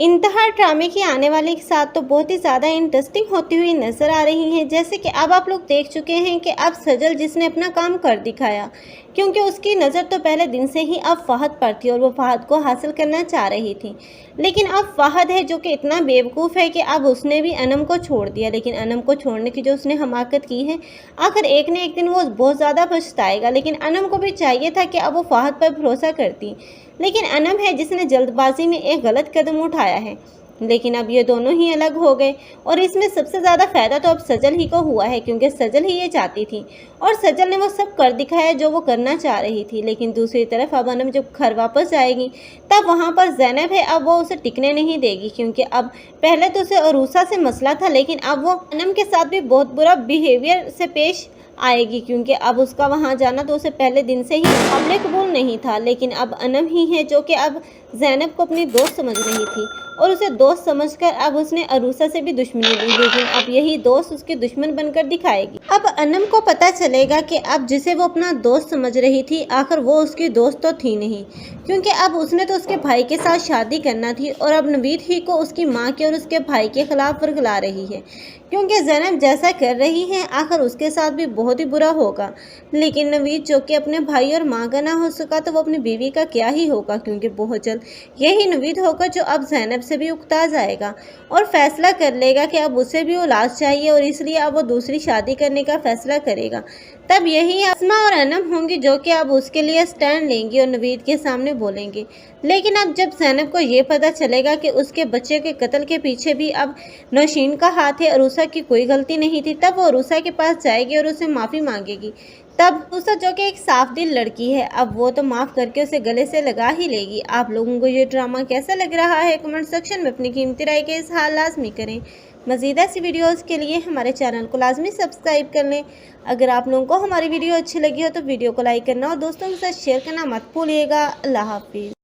इंतहा ड्रामे की आने वाले के साथ तो बहुत ही ज़्यादा इंटरेस्टिंग होती हुई नज़र आ रही हैं। जैसे कि अब आप लोग देख चुके हैं कि अब सजल जिसने अपना काम कर दिखाया, क्योंकि उसकी नज़र तो पहले दिन से ही अब फ़हद पर थी और वो फ़हद को हासिल करना चाह रही थी। लेकिन अब फ़हद है जो कि इतना बेवकूफ़ है कि अब उसने भी अनम को छोड़ दिया। लेकिन अनम को छोड़ने की जो उसने हमाकत की है, आखिर एक न एक दिन वो बहुत ज़्यादा पछताएगा। लेकिन अनम को भी चाहिए था कि अब वो फ़हद पर भरोसा करती, लेकिन अनम है जिसने जल्दबाजी में एक गलत कदम उठाया है। लेकिन अब ये दोनों ही अलग हो गए और इसमें सबसे ज़्यादा फ़ायदा तो अब सजल ही को हुआ है, क्योंकि सजल ही ये चाहती थी और सजल ने वो सब कर दिखाया जो वो करना चाह रही थी। लेकिन दूसरी तरफ अब अनम जब घर वापस जाएगी तब वहाँ पर ज़ैनब है, अब वो उसे टिकने नहीं देगी, क्योंकि अब पहले तो उसे अरूसा से मसला था, लेकिन अब वो अनम के साथ भी बहुत बुरा बिहेवियर से पेश आएगी, क्योंकि अब उसका वहाँ जाना तो उसे पहले दिन से ही काबिल कबूल नहीं था। लेकिन अब अनम ही है जो कि अब ज़ैनब को अपनी दोस्त समझ रही थी और उसे दोस्त समझकर अब उसने अरूसा से भी दुश्मनी ली। लेकिन अब यही दोस्त उसके दुश्मन बनकर दिखाएगी। अब अनम को पता चलेगा कि अब जिसे वो अपना दोस्त समझ रही थी, आखिर वो उसकी दोस्त तो थी नहीं, क्योंकि अब उसने तो उसके भाई के साथ शादी करना थी और अब नवीद ही को उसकी माँ के और उसके भाई के खिलाफ वर्गला रही है, क्योंकि ज़ैनब जैसा कर रही है आखिर उसके साथ भी बहुत ही बुरा होगा। लेकिन नवीद जो कि अपने भाई और माँ का ना हो सका तो वो अपनी बीवी का क्या ही होगा, क्योंकि बहुत जल्द यही नवीद होगा जो अब ज़ैनब से भी उकता जाएगा और फैसला कर लेगा कि अब उसे भी औलाद चाहिए और इसलिए अब वो दूसरी शादी करने का फैसला करेगा। तब यही अस्मा और अनम होंगी जो कि अब उसके लिए स्टैंड लेंगी और नवीद के सामने बोलेंगी। लेकिन अब जब ज़ैनब को ये पता चलेगा कि उसके बच्चे के कत्ल के पीछे भी अब नौशीन का हाथ है, अरूसा की कोई गलती नहीं थी, तब वो अरूसा के पास जाएगी और उसे माफ़ी मांगेगी। तब अरूसा जो कि एक साफ दिल लड़की है, अब वो तो माफ़ करके उसे गले से लगा ही लेगी। आप लोगों को ये ड्रामा कैसा लग रहा है, कमेंट सेक्शन में अपनी कीमती राय के इज़हार लाजमी करें। मज़ीद ऐसी वीडियोज़ के लिए हमारे चैनल को लाजमी सब्सक्राइब कर लें। अगर आप लोगों को हमारी वीडियो अच्छी लगी हो तो वीडियो को लाइक करना और दोस्तों के साथ शेयर करना मत भूलिएगा। अल्लाह हाफिज़।